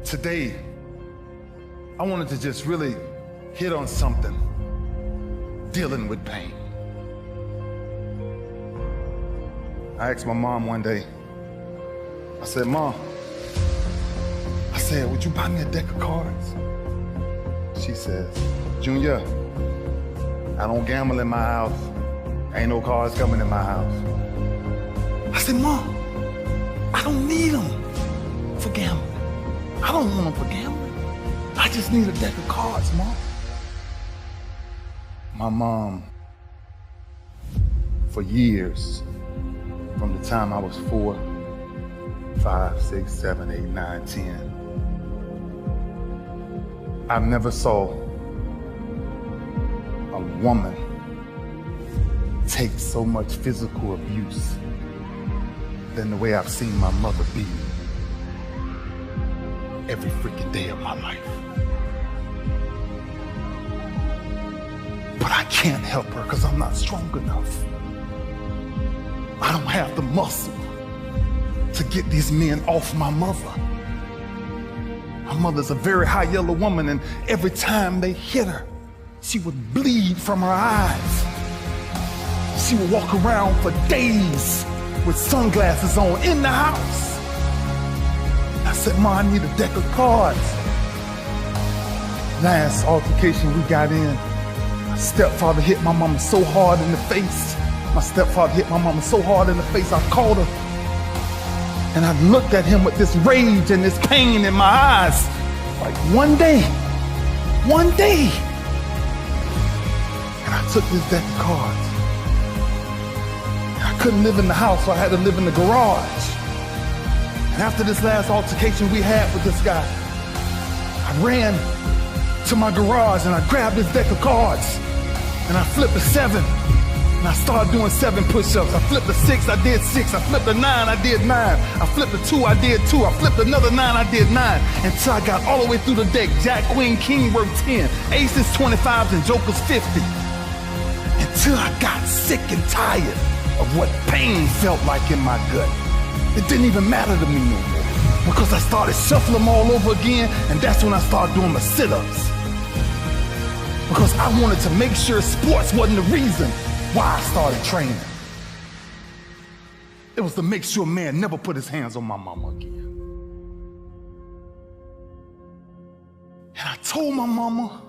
Today, I wanted to just really hit on something, dealing with pain. I asked my mom one day, I said, Mom, would you buy me a deck of cards? She says, Junior, I don't gamble in my house. Ain't no cards coming in my house. I said, Mom, I don't need them for gambling. I don't want them for gambling. I just need a deck of cards, Mom. My mom, for years, from the time I was 4, 5, 6, 7, 8, 9, 10, I never saw a woman take so much physical abuse than the way I've seen my mother be every freaking day of my life. But I can't help her because I'm not strong enough. I don't have the muscle to get these men off my mother. My mother's a very high yellow woman, and every time they hit her, she would bleed from her eyes. She would walk around for days with sunglasses on in the house. I said, Ma, I need a deck of cards. Last altercation we got in, my stepfather hit my mama so hard in the face. My stepfather hit my mama so hard in the face, I called her. And I looked at him with this rage and this pain in my eyes. Like one day, and I took this deck of cards. I couldn't live in the house, so I had to live in the garage. And after this last altercation we had with this guy, I ran to my garage and I grabbed this deck of cards and I flipped a 7. And I started doing 7 push-ups. I flipped a 6, I did 6. I flipped a 9, I did 9. I flipped a 2, I did 2. I flipped another 9, I did 9. Until I got all the way through the deck. Jack, Queen, King worth 10. Aces, 25s, and Jokers, 50. Until I got sick and tired of what pain felt like in my gut. It didn't even matter to me no more. Because I started shuffling them all over again, and that's when I started doing my sit-ups. Because I wanted to make sure sports wasn't the reason why I started training. It was to make sure a man never put his hands on my mama again. And I told my mama,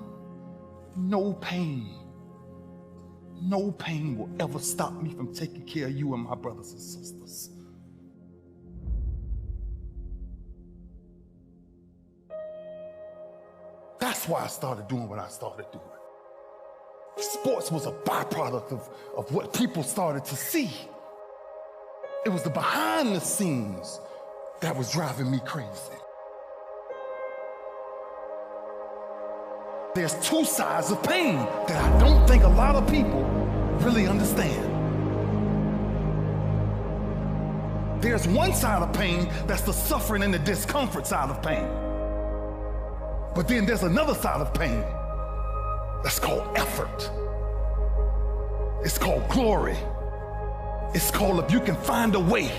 no pain will ever stop me from taking care of you and my brothers and sisters. That's why I started doing what I started doing. Sports was a byproduct of what people started to see. It was the behind the scenes that was driving me crazy. There's 2 sides of pain that I don't think a lot of people really understand. There's one side of pain that's the suffering and the discomfort side of pain. But then there's another side of pain that's called effort. It's called glory. It's called, if you can find a way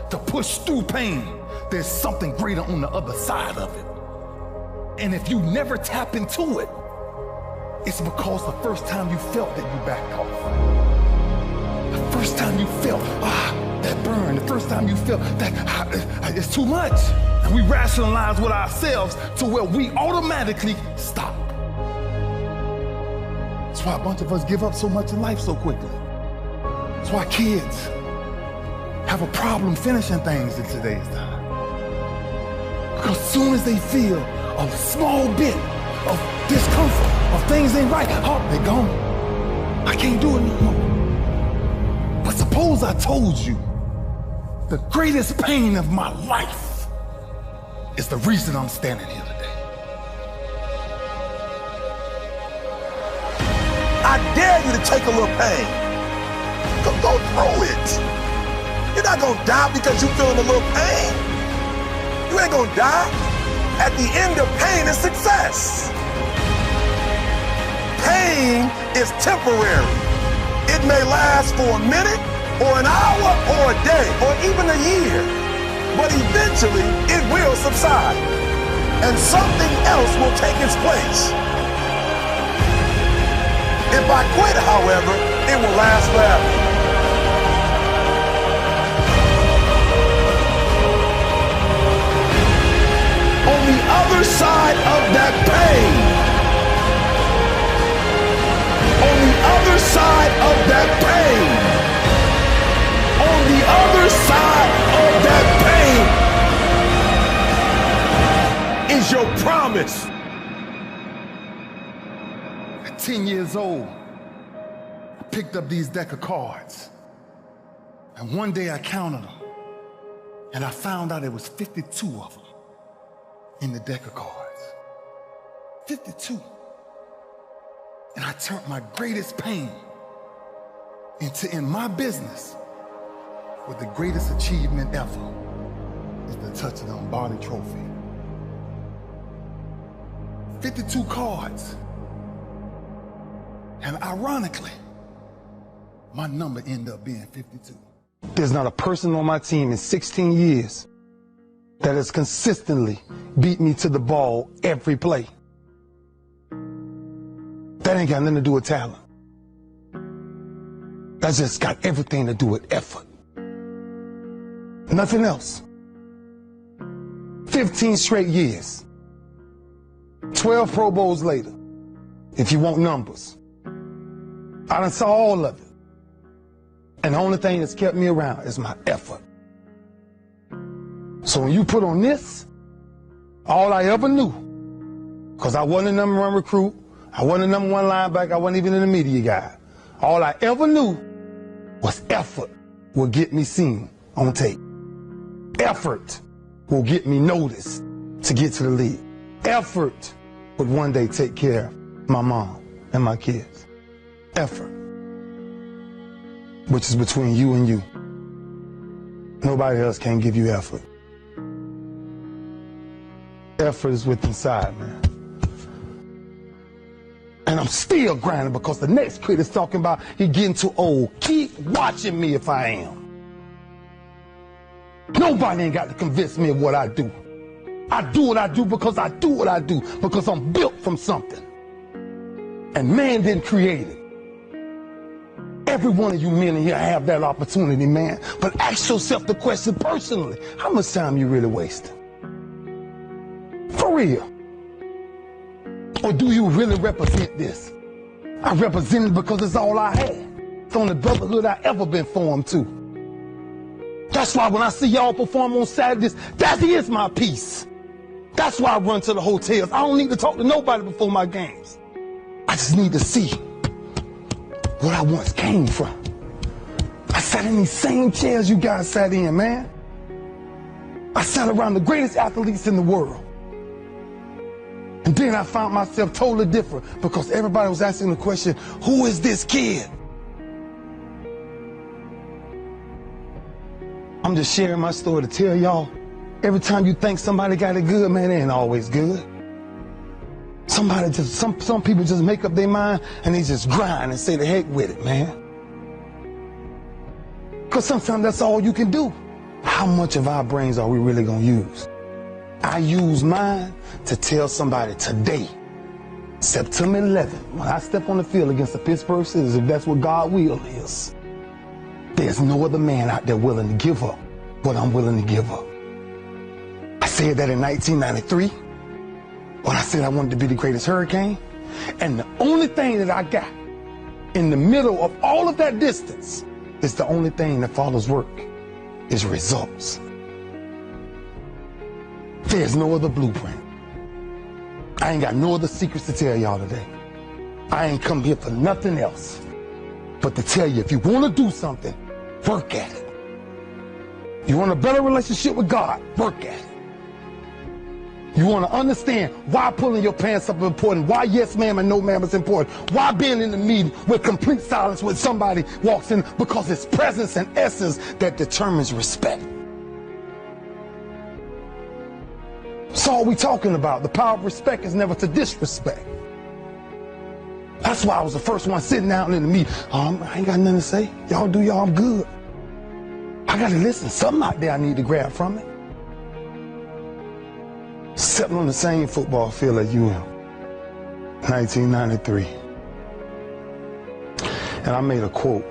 to push through pain, there's something greater on the other side of it. And if you never tap into it, it's because the first time you felt that you backed off. The first time you felt, that burn. The first time you felt that it's too much. And we rationalize with ourselves to where we automatically stop. That's why a bunch of us give up so much in life so quickly. That's why kids have a problem finishing things in today's time. Because as soon as they feel a small bit of discomfort, of things ain't right, they're gone. I can't do it no more. But suppose I told you the greatest pain of my life is the reason I'm standing here today. I dare you to take a little pain. Go through it. You're not gonna die because you're feeling a little pain. You ain't gonna die. At the end of pain is success. Pain is temporary. It may last for a minute, or an hour, or a day, or even a year. But eventually, it will subside. and something else will take its place. If I quit, however, it will last forever. On the other side of that pain, on the other side of that pain, on the other side of that pain is your promise. At 10 years old, I picked up these deck of cards. And one day I counted them. And I found out there was 52 of them in the deck of cards. 52. And I turned my greatest pain into, in my business, with the greatest achievement ever is the touchdown Barney Trophy. 52 cards. And ironically, my number ended up being 52. There's not a person on my team in 16 years that has consistently beat me to the ball every play. That ain't got nothing to do with talent. That's just got everything to do with effort. Nothing else. 15 straight years. 12 Pro Bowls later, if you want numbers. I done saw all of it. And the only thing that's kept me around is my effort. So when you put on this, all I ever knew, because I wasn't a number one recruit, I wasn't a number one linebacker, I wasn't even in the media guy. All I ever knew was effort will get me seen on tape. Effort will get me noticed to get to the league. Effort would one day take care of my mom and my kids. Effort, which is between you and you. Nobody else can give you effort. Effort is within inside, man. And I'm still grinding because the next kid is talking about he getting too old. Keep watching me if I am. Nobody ain't got to convince me of what I do. I do what I do because I do what I do, because I'm built from something. And man didn't create it. Every one of you men in here have that opportunity, man. But ask yourself the question personally, how much time you really wasting? For real. Or do you really represent this? I represent it because it's all I had. It's the only brotherhood I ever been formed to. That's why when I see y'all perform on Saturdays, that is my peace. That's why I run to the hotels. I don't need to talk to nobody before my games. I just need to see what I once came from. I sat in these same chairs you guys sat in, man. I sat around the greatest athletes in the world. And then I found myself totally different because everybody was asking the question, who is this kid? I'm just sharing my story to tell y'all, every time you think somebody got it good, man, it ain't always good. Somebody just, some people just make up their mind and they just grind and say the heck with it, man. Because sometimes that's all you can do. How much of our brains are we really gonna use? I use mine to tell somebody today, September 11th, when I step on the field against the Pittsburgh Steelers, if that's what God's will is, there's no other man out there willing to give up what I'm willing to give up. I said that in 1993, when I said I wanted to be the greatest Hurricane, and the only thing that I got in the middle of all of that distance is the only thing that follows work, is results. There's no other blueprint. I ain't got no other secrets to tell y'all today. I ain't come here for nothing else but to tell you, if you want to do something, work at it. You want a better relationship with God, work at it. You want to understand why pulling your pants up is important, why yes ma'am and no ma'am is important, why being in the meeting with complete silence when somebody walks in, because it's presence and essence that determines respect. That's all we talking about. The power of respect is never to disrespect. That's why I was the first one sitting down in the meeting. I ain't got nothing to say. Y'all do y'all, I'm good. I got to listen. Something out there I need to grab from it. stepping on the same football field as you am. 1993. And I made a quote.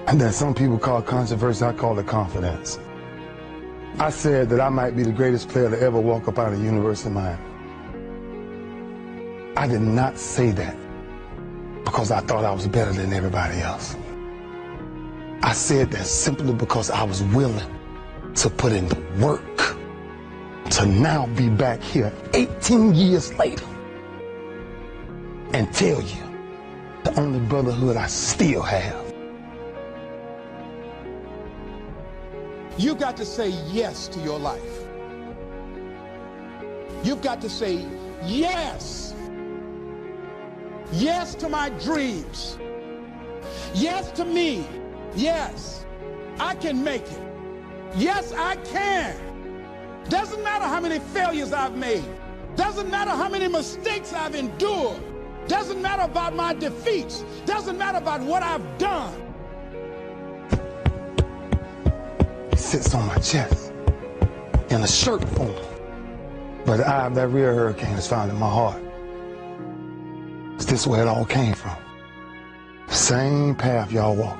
And that some people call controversy, I call it confidence. I said that I might be the greatest player to ever walk up out of the University of Miami. I did not say that because I thought I was better than everybody else. I said that simply because I was willing to put in the work to now be back here 18 years later and tell you the only brotherhood I still have. You've got to say yes to your life. You've got to say yes. Yes to my dreams. Yes to me. Yes, I can make it. Yes, I can. Doesn't matter how many failures I've made. Doesn't matter how many mistakes I've endured. Doesn't matter about my defeats. Doesn't matter about what I've done. It sits on my chest in a shirt form. But the eye of that real hurricane is found in my heart. Is this where it all came from? Same path y'all walk.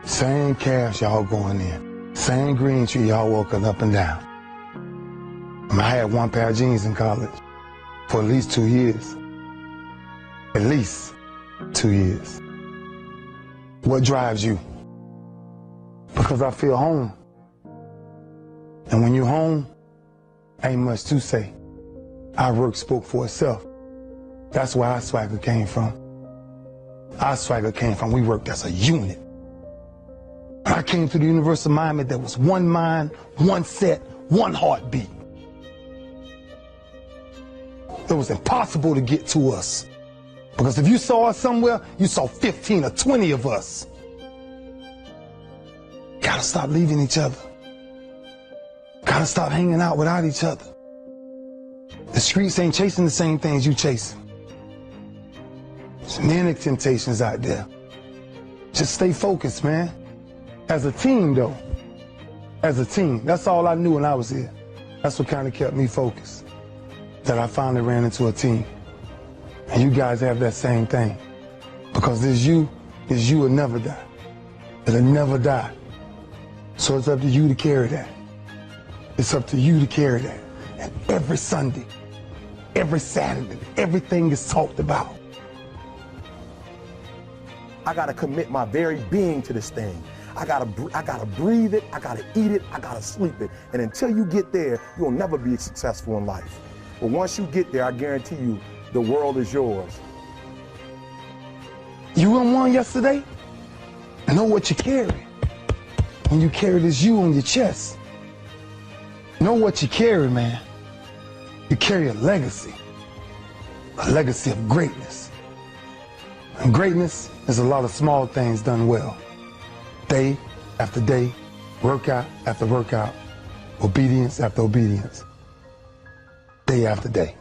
Same calves y'all going in. Same green tree y'all walking up and down. I had one pair of jeans in college for at least 2 years. At least 2 years. What drives you? Because I feel home. And when you're home, ain't much to say. Our work spoke for itself. That's where our swagger came from. Our swagger came from, we worked as a unit. When I came to the University of Miami, there was one mind, one set, one heartbeat. It was impossible to get to us. Because if you saw us somewhere, you saw 15 or 20 of us. Gotta stop leaving each other. Gotta stop hanging out without each other. The streets ain't chasing the same things you chasing. There's many temptations out there. Just stay focused, man. As a team, though. As a team. That's all I knew when I was here. That's what kind of kept me focused. That I finally ran into a team. And you guys have that same thing. Because this you will never die. It'll never die. So it's up to you to carry that. It's up to you to carry that. And every Sunday, every Saturday, everything is talked about. I gotta commit my very being to this thing. I gotta breathe it, I gotta eat it, I gotta sleep it. And until you get there, you'll never be successful in life. But once you get there, I guarantee you, the world is yours. You won one yesterday? Know what you carry. When you carry this you on your chest. Know what you carry, man. You carry a legacy of greatness. And greatness is a lot of small things done well. Day after day, workout after workout, obedience after obedience, day after day.